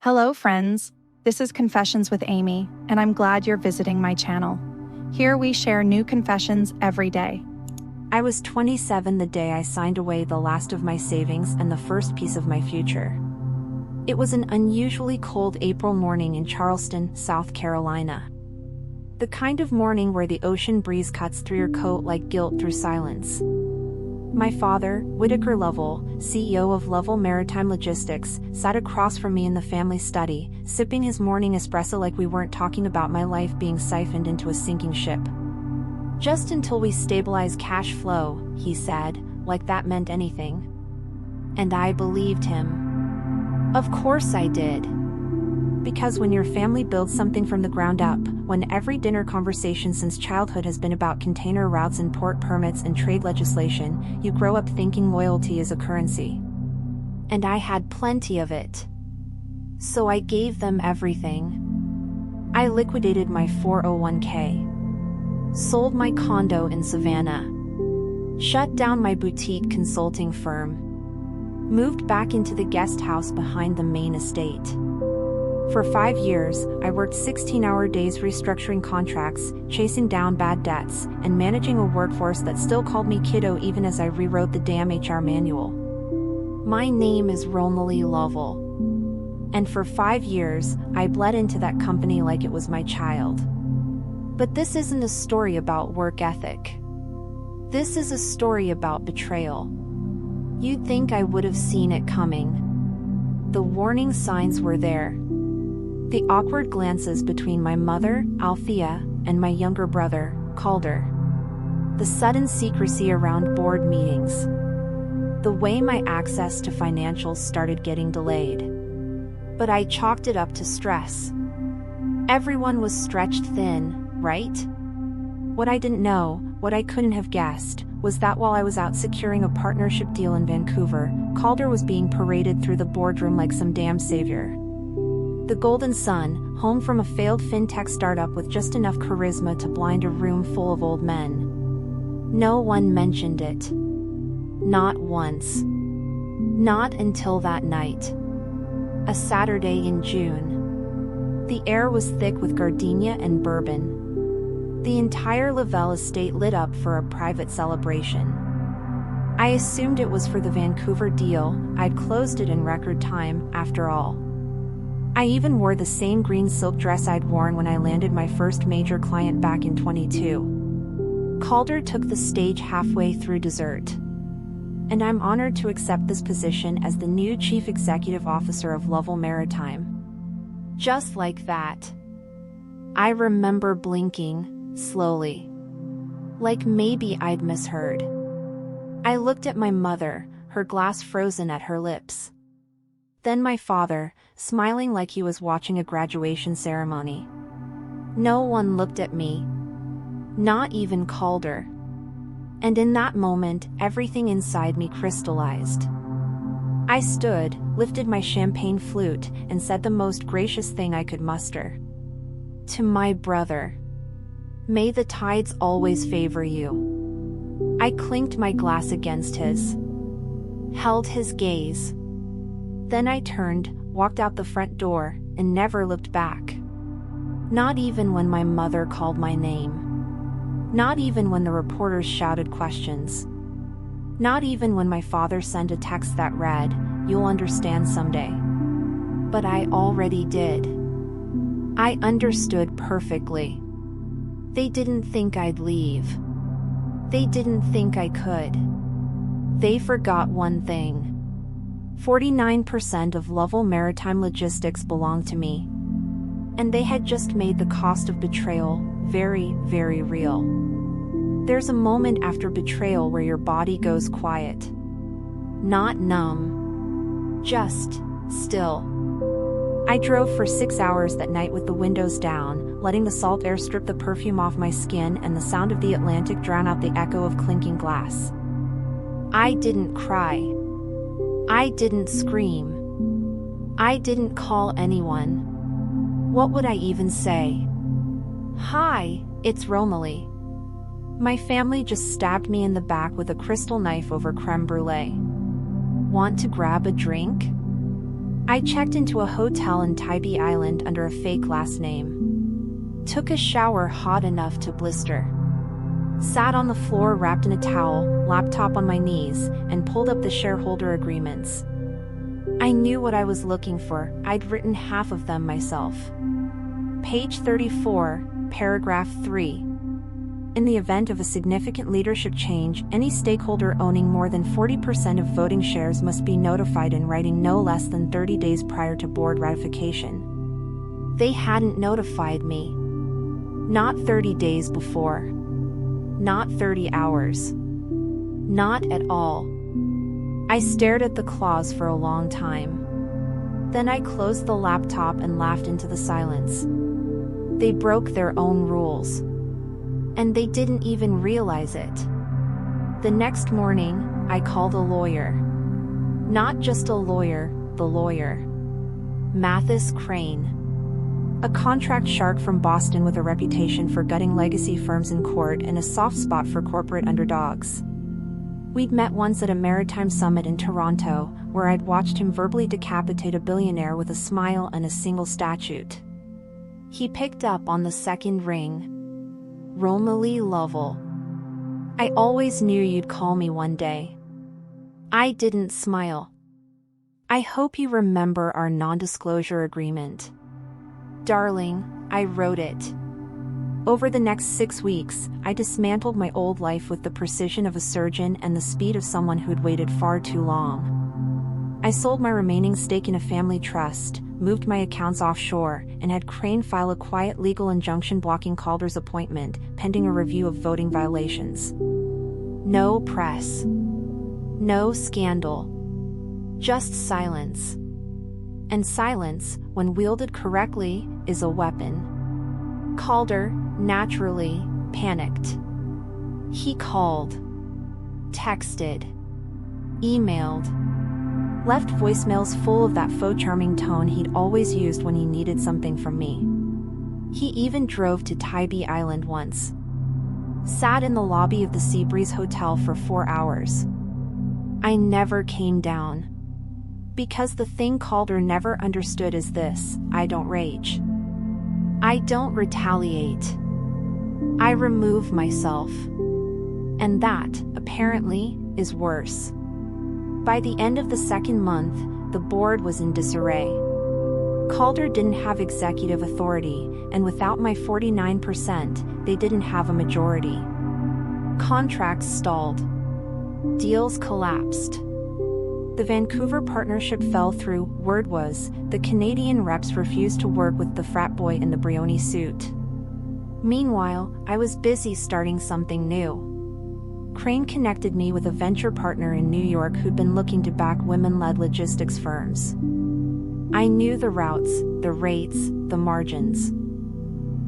Hello, friends. This is Confessions with Amy, and I'm glad you're visiting my channel. Here we share new confessions every day. I was 27 the day I signed away the last of my savings and the first piece of my future. It was an unusually cold April morning in Charleston, South Carolina. The kind of morning where the ocean breeze cuts through your coat like guilt through silence. My father, Whitaker Lovell, CEO of Lovell Maritime Logistics, sat across from me in the family study, sipping his morning espresso like we weren't talking about my life being siphoned into a sinking ship. "Just until we stabilize cash flow," he said, like that meant anything. And I believed him. Of course I did. Because when your family builds something from the ground up, when every dinner conversation since childhood has been about container routes and port permits and trade legislation, you grow up thinking loyalty is a currency. And I had plenty of it. So I gave them everything. I liquidated my 401k. Sold my condo in Savannah. Shut down my boutique consulting firm. Moved back into the guest house behind the main estate. For 5 years, I worked 16-hour days restructuring contracts, chasing down bad debts, and managing a workforce that still called me kiddo even as I rewrote the damn HR manual. My name is Romalie Lovell. And for 5 years, I bled into that company like it was my child. But this isn't a story about work ethic. This is a story about betrayal. You'd think I would have seen it coming. The warning signs were there. The awkward glances between my mother, Althea, and my younger brother, Calder. The sudden secrecy around board meetings. The way my access to financials started getting delayed. But I chalked it up to stress. Everyone was stretched thin, right? What I didn't know, what I couldn't have guessed, was that while I was out securing a partnership deal in Vancouver, Calder was being paraded through the boardroom like some damn savior. The golden son, home from a failed fintech startup with just enough charisma to blind a room full of old men. No one mentioned it. Not once. Not until that night. A Saturday in June. The air was thick with gardenia and bourbon. The entire Lovell estate lit up for a private celebration. I assumed it was for the Vancouver deal. I'd closed it in record time, after all. I even wore the same green silk dress I'd worn when I landed my first major client back in 22. Calder took the stage halfway through dessert. And I'm honored to accept this position as the new Chief Executive Officer of Lovell Maritime. Just like that. I remember blinking, slowly. Like maybe I'd misheard. I looked at my mother, her glass frozen at her lips. Then my father, smiling like he was watching a graduation ceremony. No one looked at me. Not even Calder. And in that moment, everything inside me crystallized. I stood, lifted my champagne flute, and said the most gracious thing I could muster. To my brother. May the tides always favor you. I clinked my glass against his. Held his gaze. Then I turned, walked out the front door, and never looked back. Not even when my mother called my name. Not even when the reporters shouted questions. Not even when my father sent a text that read, "You'll understand someday." But I already did. I understood perfectly. They didn't think I'd leave. They didn't think I could. They forgot one thing. 49% of Lovell Maritime Logistics belonged to me. And they had just made the cost of betrayal very, very real. There's a moment after betrayal where your body goes quiet. Not numb. Just still. I drove for 6 hours that night with the windows down, letting the salt air strip the perfume off my skin and the sound of the Atlantic drown out the echo of clinking glass. I didn't cry. I didn't scream. I didn't call anyone. What would I even say? "Hi, it's Romalie." My family just stabbed me in the back with a crystal knife over creme brulee. "Want to grab a drink?" I checked into a hotel in Tybee Island under a fake last name. Took a shower hot enough to blister. Sat on the floor wrapped in a towel, laptop on my knees, and pulled up the shareholder agreements. I knew what I was looking for. I'd written half of them myself. Page 34, paragraph 3. In the event of a significant leadership change, any stakeholder owning more than 40% of voting shares must be notified in writing no less than 30 days prior to board ratification. They hadn't notified me. Not 30 days before. Not 30 hours. Not at all. I stared at the clause for a long time. Then I closed the laptop and laughed into the silence. They broke their own rules. And they didn't even realize it. The next morning, I called a lawyer. Not just a lawyer, the lawyer. Mathis Crane. A contract shark from Boston with a reputation for gutting legacy firms in court and a soft spot for corporate underdogs. We'd met once at a maritime summit in Toronto, where I'd watched him verbally decapitate a billionaire with a smile and a single statute. He picked up on the second ring. Romalie Lovell. I always knew you'd call me one day. I didn't smile. I hope you remember our non-disclosure agreement. Darling, I wrote it. Over the next 6 weeks, I dismantled my old life with the precision of a surgeon and the speed of someone who'd waited far too long. I sold my remaining stake in a family trust, moved my accounts offshore, and had Crane file a quiet legal injunction blocking Calder's appointment, pending a review of voting violations. No press. No scandal. Just silence. And silence, when wielded correctly, is a weapon. Calder, naturally, panicked. He called. Texted. Emailed. Left voicemails full of that faux charming tone he'd always used when he needed something from me. He even drove to Tybee Island once. Sat in the lobby of the Seabreeze Hotel for 4 hours. I never came down. Because the thing Calder never understood is this: I don't rage. I don't retaliate. I remove myself. And that, apparently, is worse. By the end of the second month, the board was in disarray. Calder didn't have executive authority, and without my 49%, they didn't have a majority. Contracts stalled. Deals collapsed. The Vancouver partnership fell through. Word was, the Canadian reps refused to work with the frat boy in the Brioni suit. Meanwhile, I was busy starting something new. Crane connected me with a venture partner in New York who'd been looking to back women-led logistics firms. I knew the routes, the rates, the margins.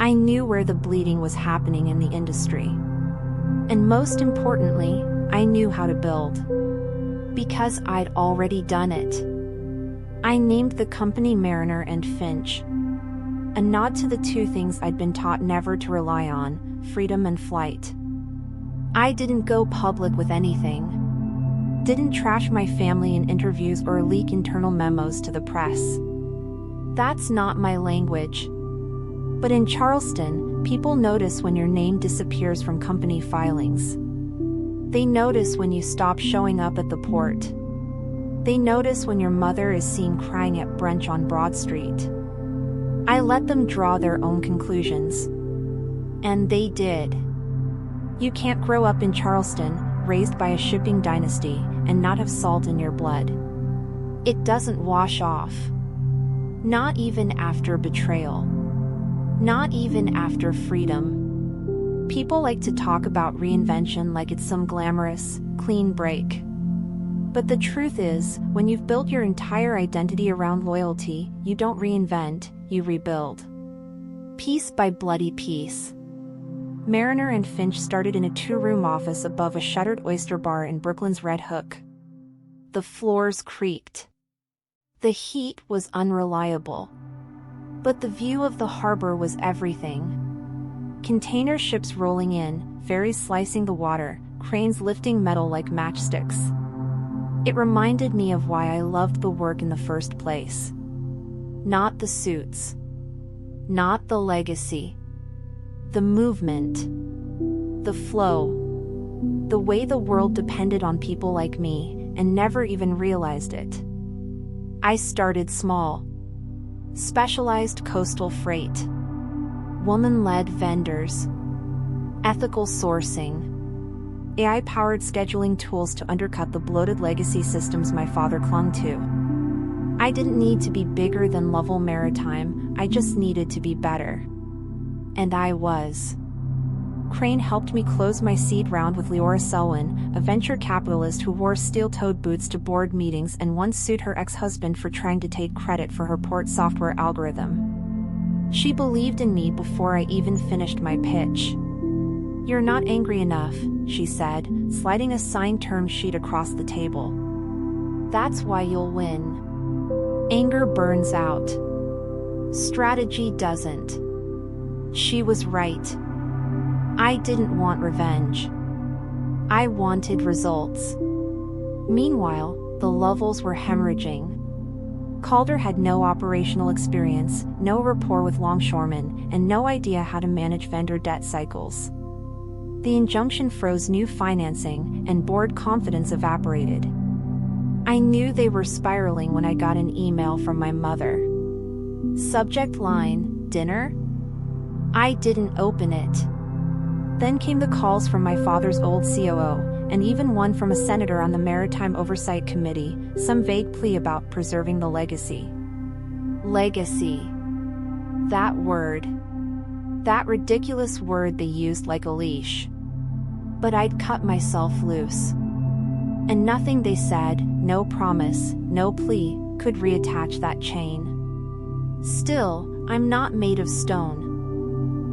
I knew where the bleeding was happening in the industry. And most importantly, I knew how to build. Because I'd already done it. I named the company Mariner and Finch. A nod to the two things I'd been taught never to rely on: freedom and flight. I didn't go public with anything. Didn't trash my family in interviews or leak internal memos to the press. That's not my language. But in Charleston, people notice when your name disappears from company filings. They notice when you stop showing up at the port. They notice when your mother is seen crying at brunch on Broad Street. I let them draw their own conclusions. And they did. You can't grow up in Charleston, raised by a shipping dynasty, and not have salt in your blood. It doesn't wash off. Not even after betrayal. Not even after freedom. People like to talk about reinvention like it's some glamorous, clean break. But the truth is, when you've built your entire identity around loyalty, you don't reinvent, you rebuild. Piece by bloody piece. Mariner and Finch started in a 2-room office above a shuttered oyster bar in Brooklyn's Red Hook. The floors creaked. The heat was unreliable. But the view of the harbor was everything. Container ships rolling in, ferries slicing the water, cranes lifting metal like matchsticks. It reminded me of why I loved the work in the first place. Not the suits. Not the legacy. The movement. The flow. The way the world depended on people like me and never even realized it. I started small. Specialized coastal freight. Woman-led vendors. Ethical sourcing. AI-powered scheduling tools to undercut the bloated legacy systems my father clung to. I didn't need to be bigger than Lovell Maritime, I just needed to be better. And I was. Crane helped me close my seed round with Leora Selwyn, a venture capitalist who wore steel-toed boots to board meetings and once sued her ex-husband for trying to take credit for her port software algorithm. She believed in me before I even finished my pitch. "You're not angry enough," she said, sliding a signed term sheet across the table. "That's why you'll win. Anger burns out. Strategy doesn't." She was right. I didn't want revenge. I wanted results. Meanwhile, the Lovells were hemorrhaging. Calder had no operational experience, no rapport with longshoremen, and no idea how to manage vendor debt cycles. The injunction froze new financing, and board confidence evaporated. I knew they were spiraling when I got an email from my mother. Subject line, dinner? I didn't open it. Then came the calls from my father's old COO, and even one from a senator on the Maritime Oversight Committee, some vague plea about preserving the legacy. Legacy. That word. That ridiculous word they used like a leash. But I'd cut myself loose. And nothing they said, no promise, no plea, could reattach that chain. Still, I'm not made of stone.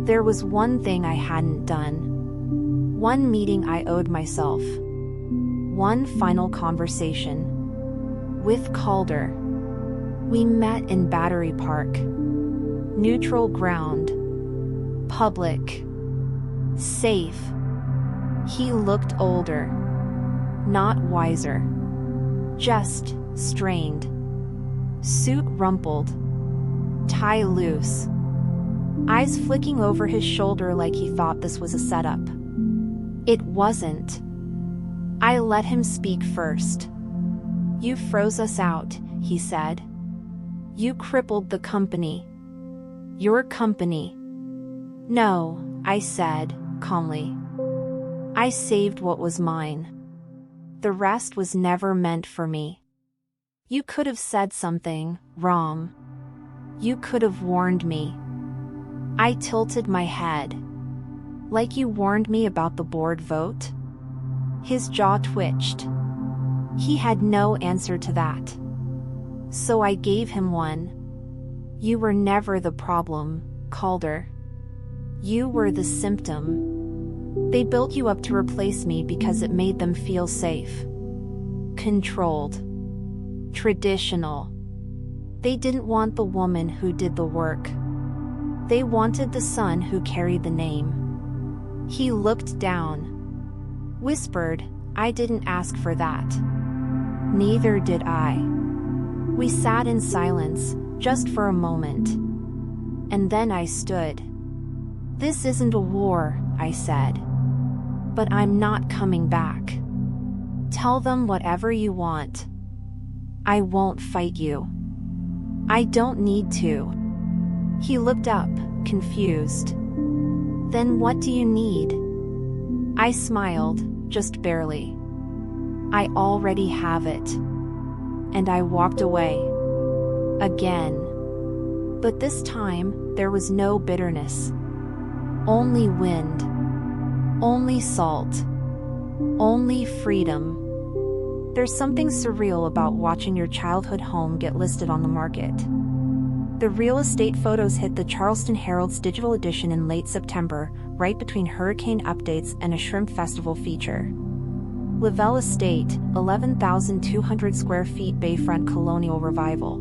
There was one thing I hadn't done. One meeting I owed myself. One final conversation. With Calder. We met in Battery Park. Neutral ground. Public. Safe. He looked older. Not wiser. Just strained. Suit rumpled. Tie loose. Eyes flicking over his shoulder like he thought this was a setup. It wasn't. I let him speak first. "You froze us out," he said. "You crippled the company. Your company." "No," I said, calmly. "I saved what was mine. The rest was never meant for me. You could have said something wrong. You could have warned me." I tilted my head. "Like you warned me about the board vote?" His jaw twitched. He had no answer to that. So I gave him one. "You were never the problem, Calder. You were the symptom. They built you up to replace me because it made them feel safe. Controlled. Traditional. They didn't want the woman who did the work. They wanted the son who carried the name." He looked down. Whispered, "I didn't ask for that." Neither did I. We sat in silence, just for a moment. And then I stood. "This isn't a war," I said. "But I'm not coming back. Tell them whatever you want. I won't fight you. I don't need to." He looked up, confused. "Then what do you need?" I smiled, just barely. "I already have it." And I walked away. Again. But this time, there was no bitterness. Only wind. Only salt. Only freedom. There's something surreal about watching your childhood home get listed on the market. The real estate photos hit the Charleston Herald's digital edition in late September, right between hurricane updates and a shrimp festival feature. Lavelle Estate, 11,200 square feet bayfront colonial revival.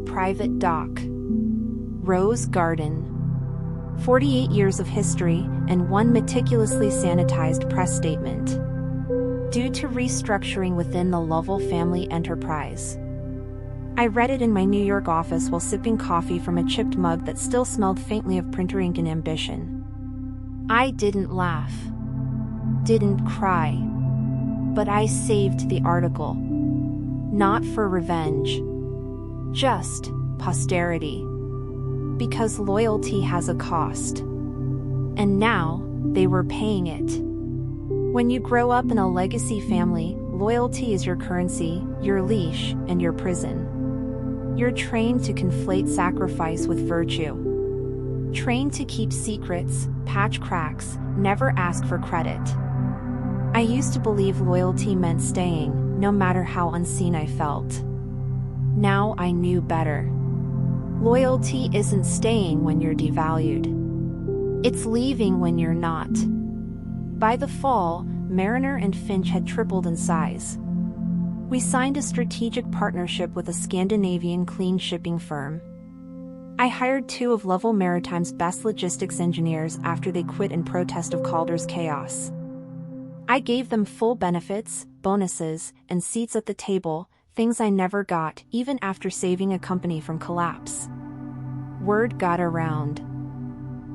Private dock. Rose garden. 48 years of history, and one meticulously sanitized press statement. due to restructuring within the Lovell family enterprise. I read it in my New York office while sipping coffee from a chipped mug that still smelled faintly of printer ink and ambition. I didn't laugh, didn't cry, but I saved the article. Not for revenge, just posterity. Because loyalty has a cost. And now, they were paying it. When you grow up in a legacy family, loyalty is your currency, your leash, and your prison. You're trained to conflate sacrifice with virtue. Trained to keep secrets, patch cracks, never ask for credit. I used to believe loyalty meant staying, no matter how unseen I felt. Now I knew better. Loyalty isn't staying when you're devalued. It's leaving when you're not. By the fall, Mariner and Finch had tripled in size. We signed a strategic partnership with a Scandinavian clean shipping firm. I hired 2 of Lovell Maritime's best logistics engineers after they quit in protest of Calder's chaos. I gave them full benefits, bonuses, and seats at the table, things I never got, even after saving a company from collapse. Word got around.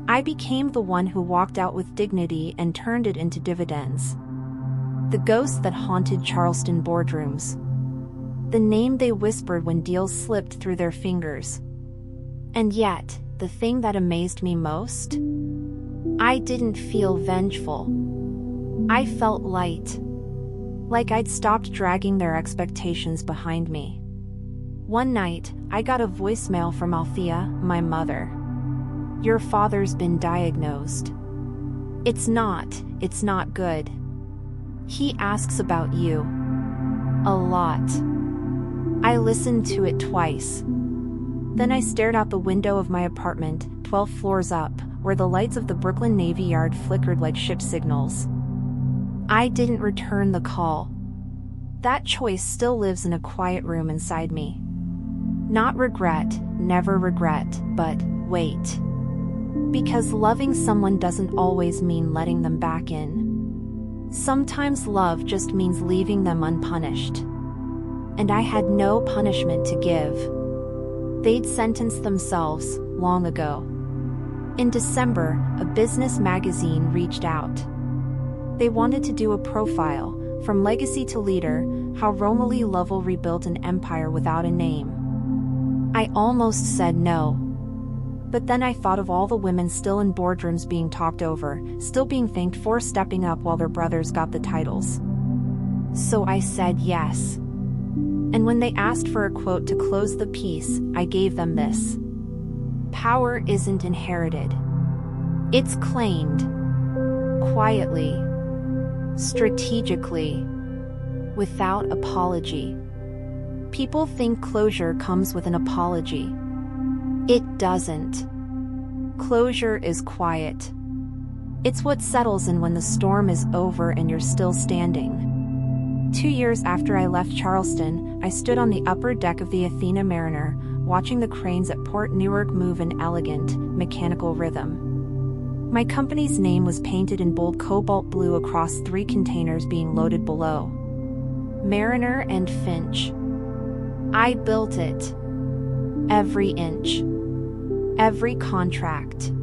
I became the one who walked out with dignity and turned it into dividends. The ghost that haunted Charleston boardrooms. The name they whispered when deals slipped through their fingers. And yet, the thing that amazed me most? I didn't feel vengeful. I felt light. Like I'd stopped dragging their expectations behind me. One night, I got a voicemail from Althea, my mother. Your father's been diagnosed. It's not good. He asks about you. A lot. I listened to it twice. Then I stared out the window of my apartment, 12 floors up, where the lights of the Brooklyn Navy Yard flickered like ship signals. I didn't return the call. That choice still lives in a quiet room inside me. Not regret, never regret, but wait. Because loving someone doesn't always mean letting them back in. Sometimes love just means leaving them unpunished. And I had no punishment to give. They'd sentenced themselves, long ago. In December, a business magazine reached out. They wanted to do a profile, from legacy to leader, how Romalie Lovell rebuilt an empire without a name. I almost said no. But then I thought of all the women still in boardrooms being talked over, still being thanked for stepping up while their brothers got the titles. So I said yes. And when they asked for a quote to close the piece, I gave them this. Power isn't inherited. It's claimed. Quietly. Strategically. Without apology. People think closure comes with an apology. It doesn't. Closure is quiet. It's what settles in when the storm is over and you're still standing. 2 years after I left Charleston, I stood on the upper deck of the Athena Mariner, watching the cranes at Port Newark move in elegant, mechanical rhythm. My company's name was painted in bold cobalt blue across 3 containers being loaded below. Mariner and Finch. I built it. Every inch. Every contract.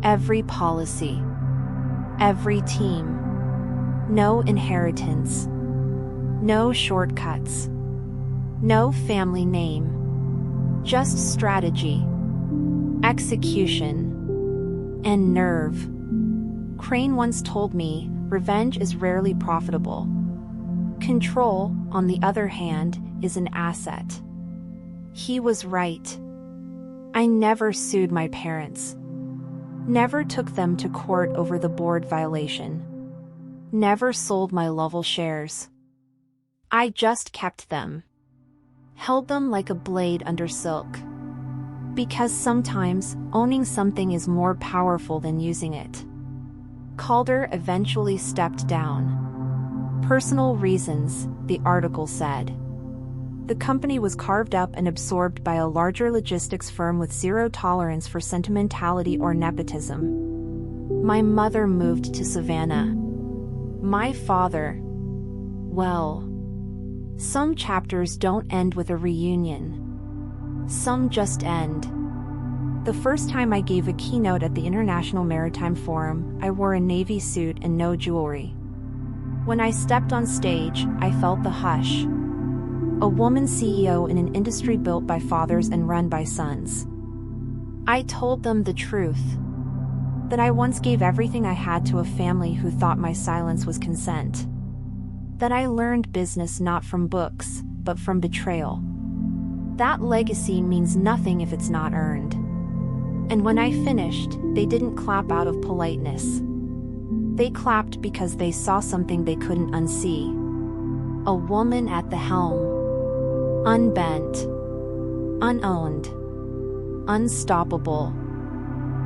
Every policy. Every team. No inheritance. No shortcuts. No family name. Just strategy. Execution. And nerve. Crane once told me, revenge is rarely profitable. Control, on the other hand, is an asset. He was right. I never sued my parents. Never took them to court over the board violation. Never sold my Lovell shares. I just kept them. Held them like a blade under silk. Because sometimes, owning something is more powerful than using it. Calder eventually stepped down. Personal reasons, the article said. The company was carved up and absorbed by a larger logistics firm with zero tolerance for sentimentality or nepotism. My mother moved to Savannah. My father. Well, some chapters don't end with a reunion. Some just end. The first time I gave a keynote at the International Maritime Forum, I wore a navy suit and no jewelry. When I stepped on stage, I felt the hush. A woman CEO in an industry built by fathers and run by sons. I told them the truth. That I once gave everything I had to a family who thought my silence was consent. That I learned business not from books, but from betrayal. That legacy means nothing if it's not earned. And when I finished, they didn't clap out of politeness. They clapped because they saw something they couldn't unsee. A woman at the helm. Unbent. Unowned. Unstoppable.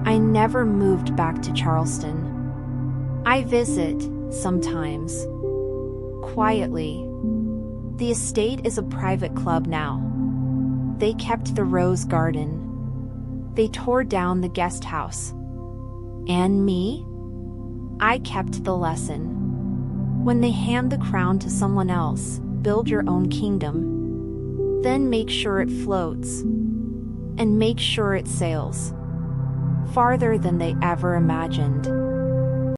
I never moved back to Charleston. I visit, sometimes. Quietly. The estate is a private club now. They kept the rose garden. They tore down the guest house. And me? I kept the lesson. When they hand the crown to someone else, build your own kingdom. Then make sure it floats. And make sure it sails. Farther than they ever imagined.